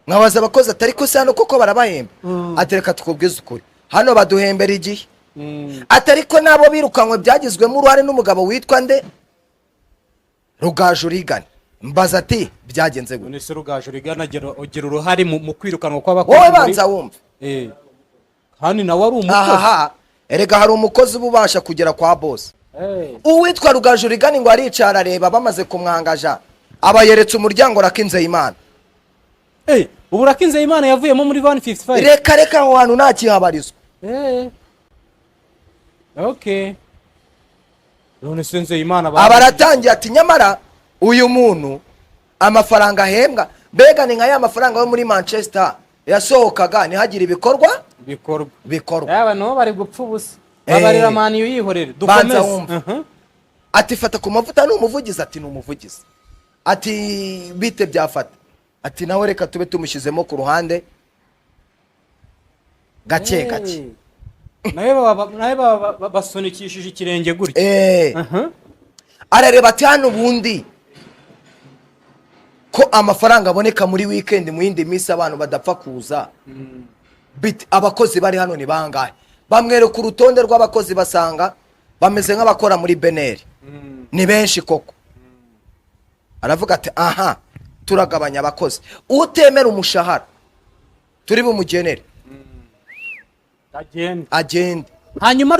nkabaza abakozi atari ko sano koko barabahemba atereka tukubwiza ukuri hano baduhembera igihe atari ko nabo birukanywe byagizwemo uruhare n'umugabo witwa nde Rugaju Rigana mbaza ati byagenze gute none se Rugaju Rigana agira uruhare mu kwirukanwa kw'abakozi wowe banza wumva hani nawe ari umukozi erega hari umukozi ubasha kugera kwa boss uwitwa Rugaju Rigana ngo aricara areba bamaze kumwangaja abayeretse umuryango Rakinze Imana ubu Rakinze Imana yavuyemo muri 155 reka aho hantu nta kihabarizwa okay none se Nze Imana abaratangiye ati nyamara uyu muntu amafaranga ahembwa mbega ni nka ya mafaranga yo muri Manchester yasohokaga ntihagira bikorwa yaba no bari gupfa ubusa babarira mani yihorere dukomeze ati fata ku mavuta n'umuvugizi ati n'umuvugizi ati bite byafata ati nawe reka tube tumushyizemo ku ruhande gake nawe basonikishije ikirenge gutya arareba ati hano ubundi ko amafaranga aboneka muri weekend mu yindi minsi abantu badapfa kuza bit abakozi bari hano ni bangahe bamwereka urutonde rw'abakozi basanga bameze nk'abakora muri Beneri ni benshi koko aravuga ati aha turagabanya abakozi utemera umushahara turi bumugenere agenda hanyuma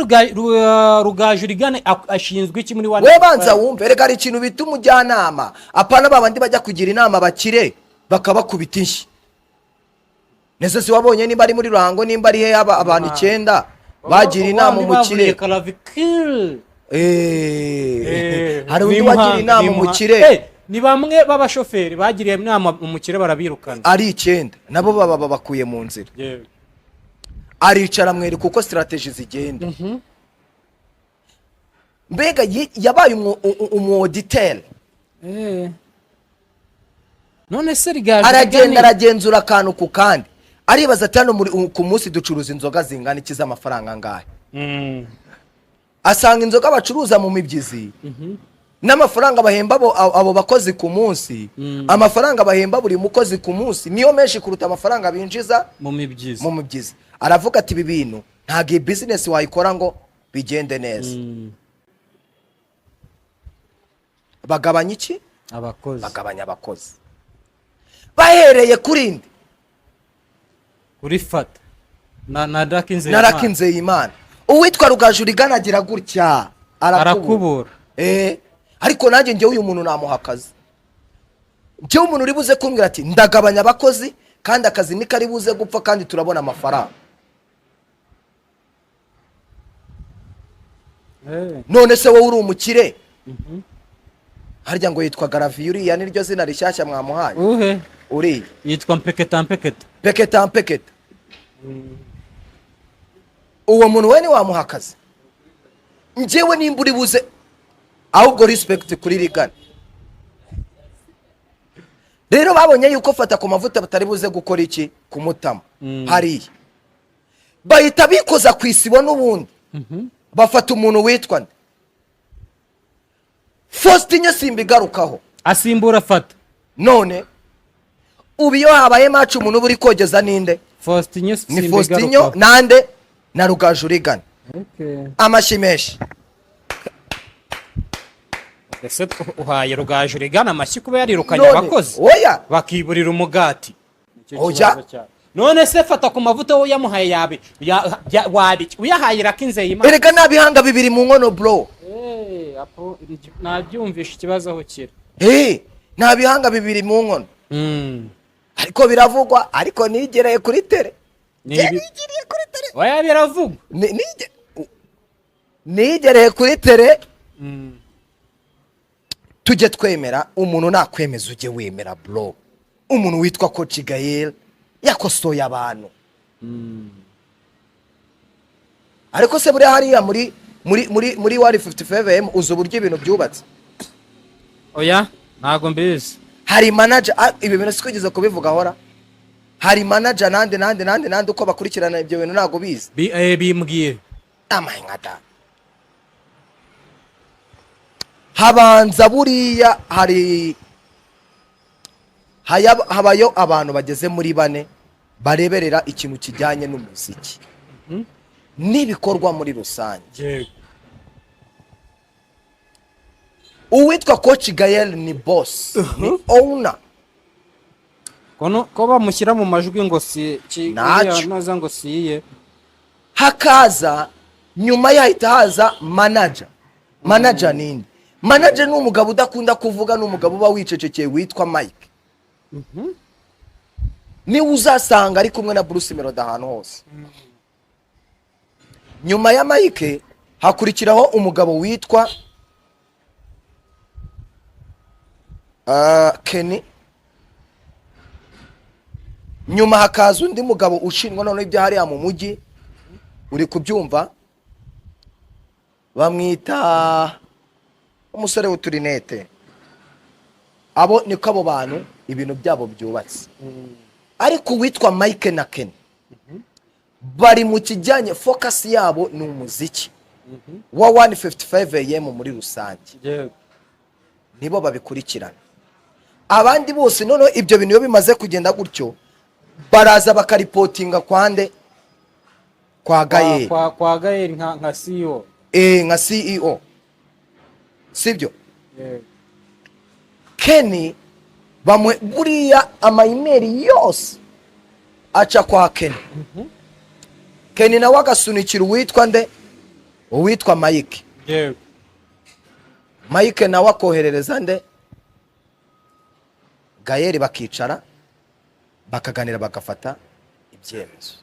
Rugaju Rigana ashinzwe iki muri we banza wumve rega ari ikintu bita umujyanama apana babandi bajya kugira inama bakire bakabakubita inshyi nese si wabonye nimba ari muri Ruhango nimba ari he abantu 9 bagira inama umukire hari undi wagira inama umukire ni bamwe b'abashoferi bagiriye inama umukire barabirukana ari 9 nabo baba bakuye mu nzira aricara mwereka uko strategy zigenda mbega yabaye umuauditeur none se aragenzura akantu ku kandi aribaza ati hano ku munsi ducuruza inzoga zingana iki z'amafaranga ngahe asanga inzoga bacuruza mu mibyizi n'amafaranga bahemba abo bakozi ku munsi amafaranga bahemba buri mukozi ku munsi niyo menshi kuruta amafaranga binjiza mu mibyizi aravuga ati ibi bintu ntabwo business wayikora ngo bigende neza bagabanya iki bagabanya abakozi bahereye kuri fata na Rakinze Imana uwitwa Rugaju Rigana agira gutya arakubura ariko nanjye njye uyu muntu namuha akazi njye umuntu uri buze kumbwira ati ndagabanya abakozi kandi akazi ni kari buze gupfa kandi turabona amafaranga none se wowe uri umukire harya ngo yitwa Garavi uriya niryo zina rishyashya mwamuhaye uri yitwa Mpeketa uwo muntu we ni wamuha akazi njyewe nimba uri buze ahubwo respect kuri Rigana rero babonye yuko fata ku mavuta batari buze gukora iki kumutama hariya bahita bikoza ku isibo n'ubundi bafata umuntu witwa Faustin Simbigarukaho asimbura fata none ubu iyo habaye match umuntu uri kogeza ninde Faustin nande na Rugaju Rigana amashimeshi ese uhaye Rugaju Rigana amashyi kuba yarirukanye abakozi bakiburira umugati none se fata ku mavuta wo yamuhaye yabe wabiki uyahaye Rakinze Imana erega nabihanga bibiri mu nkono bro apo nabyumvisha ikibazo aho kira nabihanga bibiri mu nkono ariko biravugwa ariko nigereye kuri tere oya biravugwa nigereye kuri tere tujye twemera umuntu nakwemeza ujye wemera bro umuntu witwa Coach Gael yakosoye abantu ariko se buri hariya muri 155M uzo buryo ibintu byubatse oya ntago mbizi hari manager ibi bintu sikugeze kubivuga hora hari manager nande uko bakurikirana ibyo bintu ntago bizi bimbwiye amahingata habanza buriya habayo abantu bageze muri 4 bareberera ikintu kijyanye n'umuziki n'ibikorwa muri rusange. Uwitwa Coach Gael ni boss, ni owner. Ko bamushyira mu majwi ngo si naza ngo siye, hakaza nyuma yahita haza manager. Manager nini? Manager ni umugabo udakunda kuvuga, ni umugabo uba wicecekeye witwa Mike. Ni uzasanga ari kumwe na Bruce Melody ahantu hose. Nyuma ya Mike hakurikiraho umugabo witwa Kenny. Nyuma hakaza undi mugabo ushinzwe none ibyo hariya mu mujyi, uri kubyumva, bamwita umusore w'uturinete. Abo niko abo bantu ibintu byabo byubatse. Ariko witwa Mike na Kenny bari mu kijyanye, focus yabo ni umuziki wa 155 AM muri rusange. Nibo babikurikirana. Abandi bose none ibyo bintu bimaze kugenda gutyo, baraza bakaripotinga kwande kwa Gael. Kwa Gael nka CEO. Nka CEO. Sibyo? Kenny bamwe buriya ama-email yose aca kwa Kenny. Kenny nawe agasunikira uwitwa nde? Uwitwa Mike. Mike nawe akoherereza nde? Gael, bakicara bakaganira bagafata ibyemezo.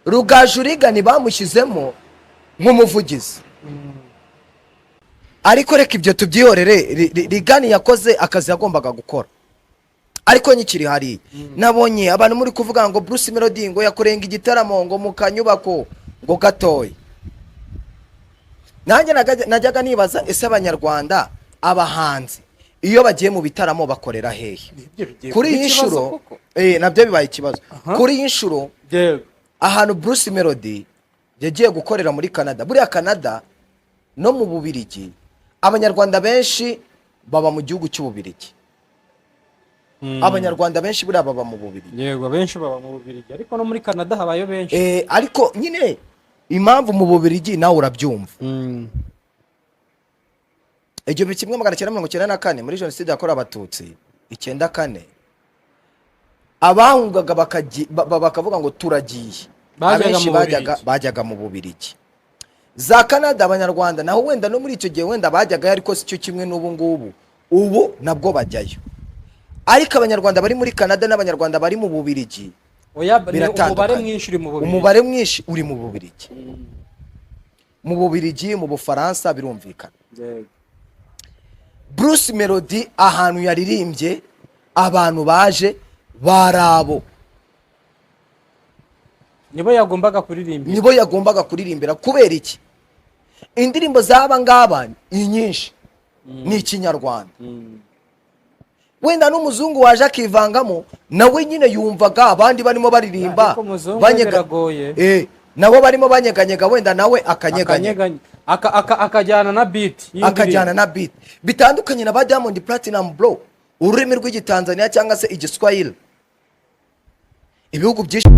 Rugaju Rigani bamushyizemo nk'umuvugizi. Ariko reka ibyo tubyihorere, Rigani yakoze akazi yagombaga gukora. Ariko nyikiri hari nabonye abantu muri kuvuga ngo Bruce Melody ngo yakorenga igitaramo ngo mu kanyubako ngo gatoye. Nanjye najyaga nibaza ese abanyarwanda abahanzi iyo bagiye mu bitaramo bakorera hehe? Kuri iyi nshuro nabyo bibaye ikibazo. Kuri iyi nshuro ahantu Bruce Melody yagiye gukorera muri Canada. Buriya Canada no mu Bubiligi abanyarwanda benshi baba mu gihugu cy'Ububiligi. Abanyarwanda benshi buriya baba mu Bubiligi. Yego, benshi baba mu Bubiligi, ariko no muri Canada habayo benshi. Ariko nyine impamvu mu Bubiligi nawe urabyumva. Igihumbi kimwe magana cyenda mirongo icyenda na kane muri jenoside yakorewe Abatutsi 94, abahungaga bakavuga ngo turagiye, abenshi bajyaga mu Bubiligi. Za Canada abanyarwanda naho wenda no muri icyo gihe wenda bajyaga, ariko si cyo kimwe n'ubu ngubu. Ubu nabwo bajyayo. Ariko abanyarwanda bari muri Canada n'abanyarwanda bari mu Bubiligi umubare mwinshi uri mu Bubiligi. Umubare mwinshi uri mu Bubiligi. Mu Bubiligi, mu Bufaransa birumvikana. Bruce Melody ahantu yaririmbye abantu baje barabo. Nibo yagombaga kuririmbira. Kubera iki? Indirimbo zaba ngaba inyinshi ni ikinyarwanda. Wenda n'umuzungu waje akivangamo nawe nyine yumvaga abandi barimo baririmba nabo barimo banyeganyega, wenda nawe akanyeganyega akajyana na beat bitandukanye na ba Diamond Platinum bro, ururimi rw'Igitanzania cyangwa se Igiswahili. Ibihugu byinshi